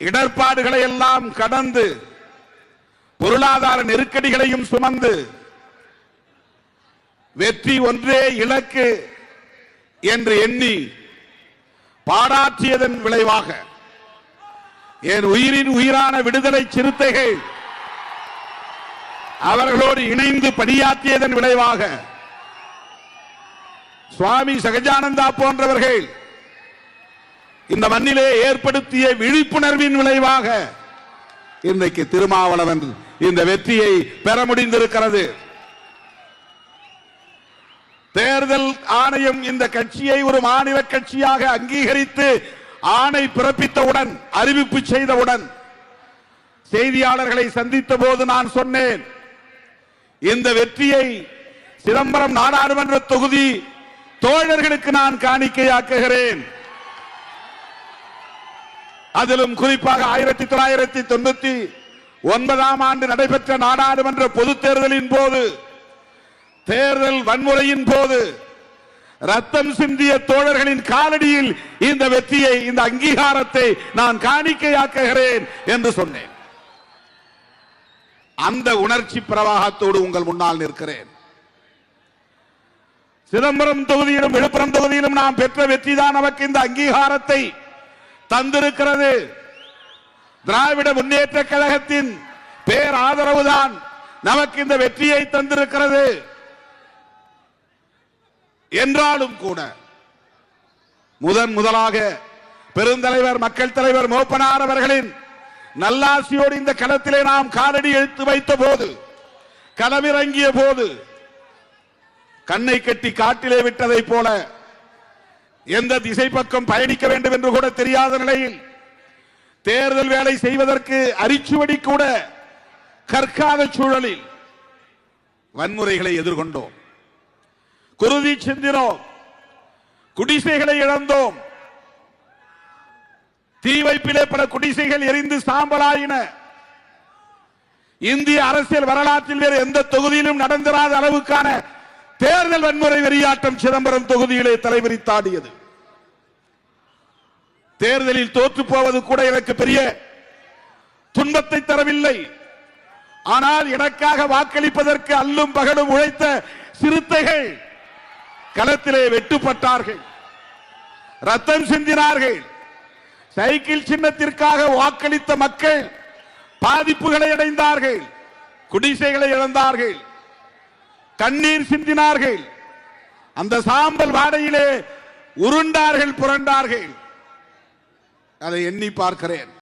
இடர்பாடுகளை எல்லாம் கடந்து பொருளாதார நெருக்கடிகளையும் சுமந்து வெற்றி ஒன்றே இலக்கு என்று எண்ணி பாராட்டியதன் விளைவாக என் உயிரின் உயிரான விடுதலை சிறுத்தைகள் அவர்களோடு இணைந்து பணியாற்றியதன் விளைவாக சுவாமி சகஜானந்தா போன்றவர்கள் இந்த மண்ணிலே ஏற்படுத்திய விழிப்புணர்வின் விளைவாக இன்றைக்கு திருமாவளவன் இந்த வெற்றியை பெற முடிந்திருக்கிறது. தேர்தல் ஆணையம் இந்த கட்சியை ஒரு மாநில கட்சியாக அங்கீகரித்து ஆணை பிறப்பித்தவுடன், அறிவிப்பு செய்தவுடன் செய்தியாளர்களை சந்தித்த போது நான் சொன்னேன், இந்த வெற்றியை சிதம்பரம் நாடாளுமன்ற தொகுதி தோழர்களுக்கு நான் காணிக்கையாக்குகிறேன். அதிலும் குறிப்பாக 1999 ஆண்டு நடைபெற்ற நாடாளுமன்ற பொதுத் தேர்தலின் போது, தேர்தல் வன்முறையின் போது ரத்தம் சிந்திய தோழர்களின் காலடியில் இந்த வெற்றியை, இந்த அங்கீகாரத்தை நான் காணிக்கையாக்குகிறேன் என்று சொன்னேன். அந்த உணர்ச்சி பிரவாகத்தோடு உங்கள் முன்னால் நிற்கிறேன். சிதம்பரம் தொகுதியிலும் விழுப்புரம் தொகுதியிலும் நாம் பெற்ற வெற்றி தான் நமக்கு இந்த அங்கீகாரத்தை தந்திருக்கிறது. திராவிட முன்னேற்ற கழகத்தின் பேர் ஆதரவுதான் நமக்கு இந்த வெற்றியை தந்திருக்கிறது. என்றாலும் கூட முதலாக பெருந்தலைவர் மக்கள் தலைவர் மூப்பனார் அவர்களின் நல்லாசியோடு இந்த களத்திலே நாம் காலடி எடுத்து வைத்த போது, களமிறங்கிய போது, கண்ணை கட்டி காட்டிலே விட்டதை போல எந்த திசை பக்கம் பயணிக்க வேண்டும் என்று கூட தெரியாத நிலையில், தேர்தல் வேலை செய்வதற்கு அரிச்சுவடி கூட கற்காத சூழலில் வன்முறைகளை எதிர்கொண்டோம், குருதி சிந்தினோம், குடிசைகளை இழந்தோம், தீ வைப்பிலே பல குடிசைகள் எரிந்து சாம்பலாயின. இந்திய அரசியல் வரலாற்றில் வேறு எந்த தொகுதியிலும் நடந்திராத அளவுக்கான தேர்தல் வன்முறை வெறியாட்டம் சிதம்பரம் தொகுதியிலே தலைவிரித்தாடியது. தேர்தலில் தோற்று போவது கூட எனக்கு பெரிய துன்பத்தை தரவில்லை. ஆனால் எனக்காக வாக்களிப்பதற்கு அல்லும் பகலும் உழைத்த சிறுத்தைகள் களத்திலே வெட்டுப்பட்டார்கள், ரத்தம் சிந்தினார்கள். சைக்கிள் சின்னத்திற்காக வாக்களித்த மக்கள் பாதிப்புகளை அடைந்தார்கள், குடிசைகளை இழந்தார்கள், கண்ணீர் சிந்தினார்கள், அந்த சாம்பல் வாடையிலே உருண்டார்கள், புரண்டார்கள். அதை எண்ணி பார்க்கிறேன்.